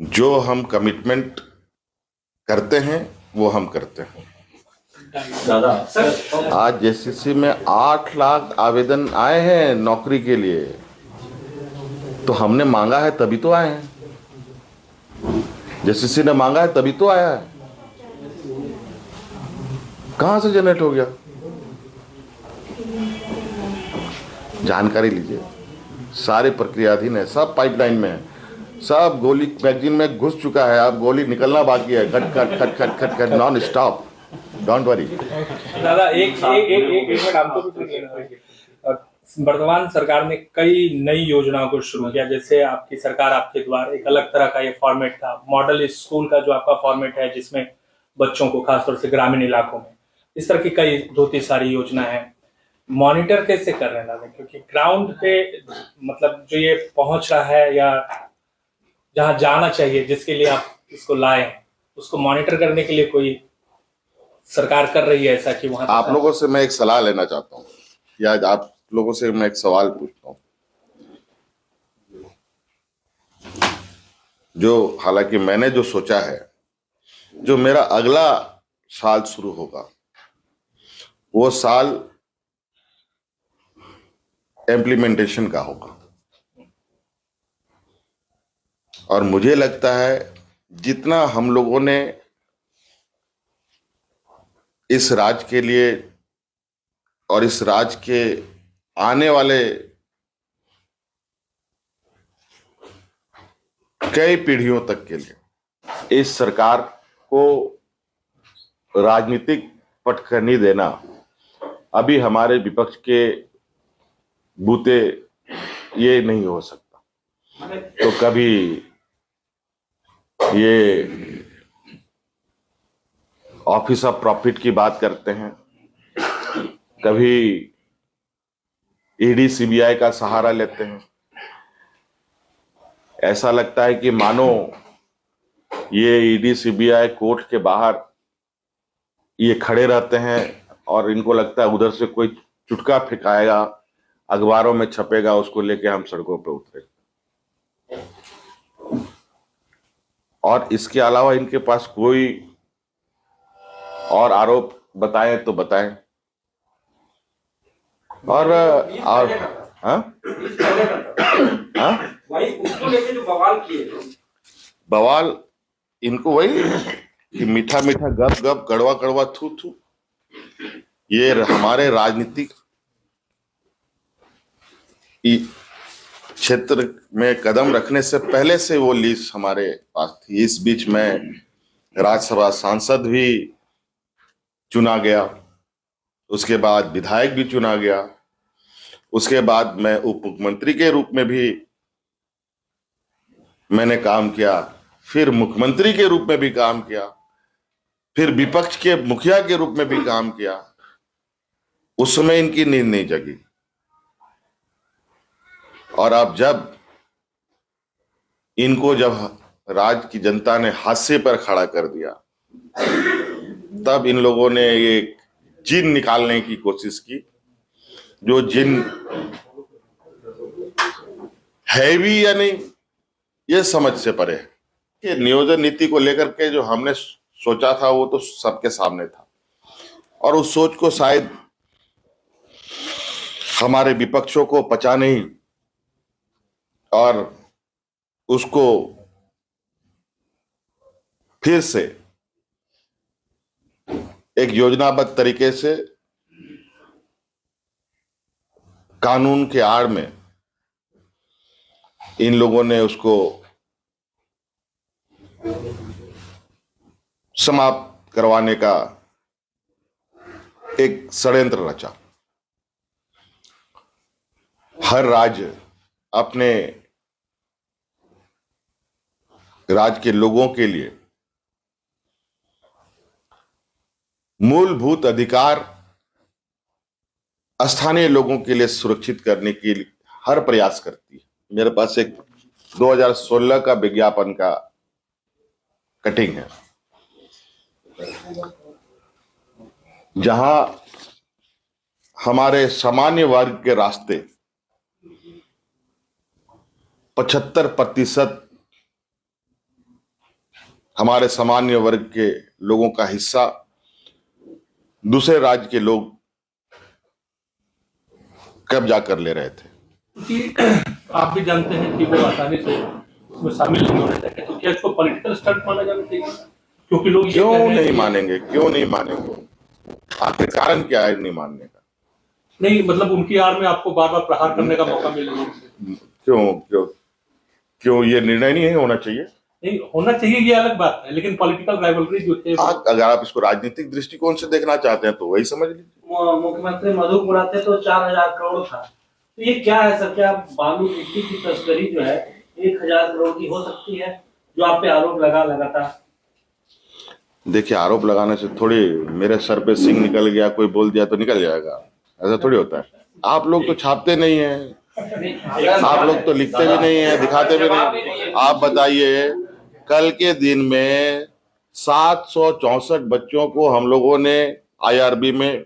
जो हम कमिटमेंट करते हैं वो हम करते हैं। दादा सर, आज जेसीसी में 8 लाख आवेदन आए हैं नौकरी के लिए, तो हमने मांगा है तभी तो आए हैं। जेसीसी ने मांगा है तभी तो आया है। कहां से जनरेट हो गया? जानकारी लीजिए, सारे प्रक्रियाधीन है, सब पाइपलाइन में है, सब गोली मैगजीन में घुस चुका है। अब गोली निकलना बाकी है, खट खट खट खट खट खट नॉन स्टॉप। Don't worry. दादा एक मिनट आपको भी लेना है। वर्तमान सरकार ने कई नई योजनाओं को शुरू किया, जैसे आपकी सरकार आपके द्वारा एक अलग तरह का ये फॉर्मेट था, मॉडल स्कूल का जो आपका फॉर्मेट है, जिसमें बच्चों को खासतौर से ग्रामीण इलाकों में इस तरह की कई 2-3 सारी योजना है। मॉनिटर कैसे कर रहे हैं दादा, क्योंकि ग्राउंड पे मतलब जो ये पहुंच रहा है या जहां जाना चाहिए, जिसके लिए आप इसको लाए हैं, उसको मॉनिटर करने के लिए कोई सरकार कर रही है ऐसा कि वहां आप लोगों से मैं एक सलाह लेना चाहता हूँ, या आप लोगों से मैं एक सवाल पूछता हूँ, जो हालांकि मैंने जो सोचा है, जो मेरा अगला साल शुरू होगा वो साल इम्प्लीमेंटेशन का होगा। और मुझे लगता है जितना हम लोगों ने इस राज्य के लिए और इस राज्य के आने वाले कई पीढ़ियों तक के लिए इस सरकार को राजनीतिक पटखनी देना अभी हमारे विपक्ष के बूते ये नहीं हो सकता। तो कभी ये ऑफिस ऑफ प्रॉफिट की बात करते हैं, कभी ईडी सीबीआई का सहारा लेते हैं। ऐसा लगता है कि मानो ये ईडी सीबीआई कोर्ट के बाहर ये खड़े रहते हैं और इनको लगता है उधर से कोई चुटका फेंकाएगा, अखबारों में छपेगा, उसको लेके हम सड़कों पे उतरे। और इसके अलावा इनके पास कोई और आरोप बताएं तो बताएं। और हाँ हाँ उसको लेके जो बवाल किए, बवाल इनको वही कि मीठा मीठा गप गप, कड़वा कड़वा थू थू। ये हमारे राजनीतिक क्षेत्र में कदम रखने से पहले से वो लिस्ट हमारे पास थी। इस बीच में राज्यसभा सांसद भी चुना गया, उसके बाद विधायक भी चुना गया, उसके बाद मैं उप मुख्यमंत्री के रूप में भी मैंने काम किया, फिर मुख्यमंत्री के रूप में भी काम किया, फिर विपक्ष के मुखिया के रूप में भी काम किया। उस समय इनकी नींद नहीं जगी। और अब जब इनको राज्य की जनता ने हाशिए पर खड़ा कर दिया, तब इन लोगों ने ये जिन निकालने की कोशिश की, जो जिन है भी या नहीं ये समझ से परे है। कि नियोजन नीति को लेकर के जो हमने सोचा था वो तो सबके सामने था, और उस सोच को शायद हमारे विपक्षों को पचा नहीं, और उसको फिर से एक योजनाबद्ध तरीके से कानून के आड़ में इन लोगों ने उसको समाप्त करवाने का एक षड्यंत्र रचा। हर राज्य अपने राज्य के लोगों के लिए मूलभूत अधिकार स्थानीय लोगों के लिए सुरक्षित करने के लिए हर प्रयास करती है। मेरे पास एक 2016 का विज्ञापन का कटिंग है, जहां हमारे सामान्य वर्ग के रास्ते 75% हमारे सामान्य वर्ग के लोगों का हिस्सा दूसरे राज्य के लोग कब्जा कर ले रहे थे। क्योंकि आप भी जानते हैं कि वो आसानी से उसमें शामिल नहीं होने चाहिए, तो क्या इसको पॉलिटिकल स्टंट माना जाना चाहिए? क्योंकि लोग ये क्यों कह रहे हैं नहीं कि- मानेंगे, क्यों नहीं मानेंगे? आखिर कारण क्या है नहीं मानने का? नहीं, मतलब उनकी आड़ में आपको बार बार प्रहार करने का मौका मिल रहा है। क्यों क्यों क्यों ये निर्णय नहीं होना चाहिए? नहीं होना चाहिए, ये अलग बात है, लेकिन पॉलिटिकल राइवलरी जो है अगर आप इसको राजनीतिक दृष्टिकोण से देखना चाहते हैं तो वही समझ लीजिए। मुख्यमंत्री मधु बुलाते तो 4,000 करोड़ था, तो ये क्या है सर? क्या बालू मिट्टी की तस्करी जो है 1,000 करोड़ की हो सकती है, जो आप पे आरोप लगातार? देखिए, आरोप लगाने से थोड़ी मेरे सर पे सिंह निकल गया, कोई बोल दिया तो निकल जाएगा, ऐसा थोड़ी होता है। आप लोग तो छापते नहीं हैं, आप लोग तो लिखते भी नहीं है, दिखाते भी नहीं। आप बताइए, कल के दिन में 764 बच्चों को हम लोगों ने आईआरबी में,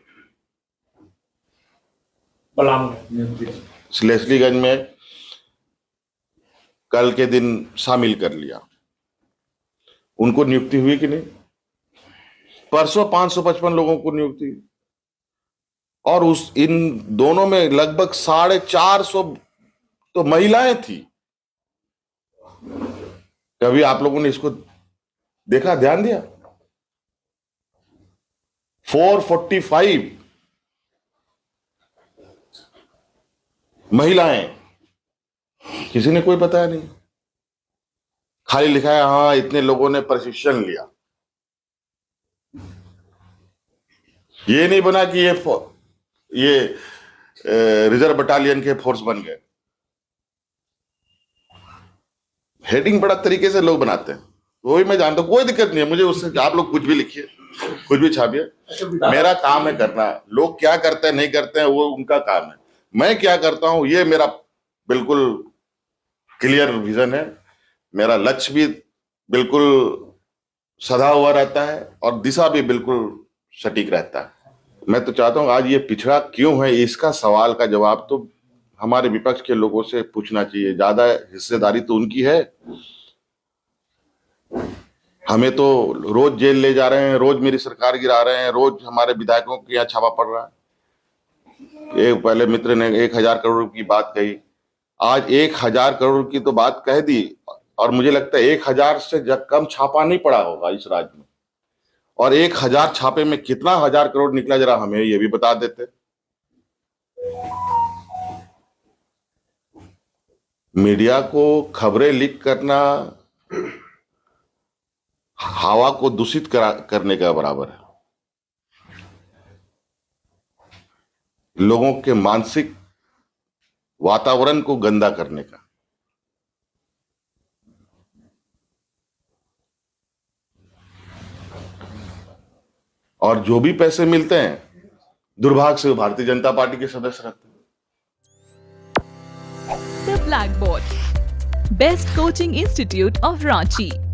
लेस्लीगंज में कल के दिन शामिल कर लिया। उनको नियुक्ति हुई कि नहीं? परसों 555 लोगों को नियुक्ति, और उस इन दोनों में लगभग 450 तो महिलाएं थी। कभी आप लोगों ने इसको देखा, ध्यान दिया? 445 महिलाएं, किसी ने कोई बताया नहीं, खाली लिखा है हाँ इतने लोगों ने प्रशिक्षण लिया। ये नहीं बना कि ये रिजर्व बटालियन के फोर्स बन गए। हेडिंग बड़ा तरीके से लोग बनाते हैं, वो भी मैं जानता हूं, कोई दिक्कत नहीं है मुझे उससे। आप लोग कुछ भी लिखिए, कुछ भी छापिए, मेरा काम है करना। लोग क्या करते हैं नहीं करते हैं वो उनका काम है, मैं क्या करता हूं ये मेरा बिल्कुल क्लियर विजन है। मेरा लक्ष्य भी बिल्कुल सधा हुआ रहता है और दिशा भी बिल्कुल सटीक रहता है। मैं तो चाहता हूं आज ये पिछड़ा क्यों है, इसका सवाल का जवाब तो हमारे विपक्ष के लोगों से पूछना चाहिए। ज्यादा हिस्सेदारी तो उनकी है। हमें तो रोज जेल ले जा रहे हैं, रोज मेरी सरकार गिरा रहे हैं, रोज हमारे विधायकों के यहाँ छापा पड़ रहा है। एक पहले मित्र ने 1,000 करोड़ की बात कही, आज 1,000 करोड़ की तो बात कह दी, और मुझे लगता है 1,000 से कम छापा नहीं पड़ा होगा इस राज्य में। और 1,000 छापे में कितना 1,000 करोड़ निकला, जरा हमें ये भी बता देते। मीडिया को खबरें लीक करना हवा को दूषित करने का बराबर है, लोगों के मानसिक वातावरण को गंदा करने का। और जो भी पैसे मिलते हैं दुर्भाग्य से भारतीय जनता पार्टी के सदस्य रहते हैं। The Blackboard, Best Coaching Institute of Ranchi.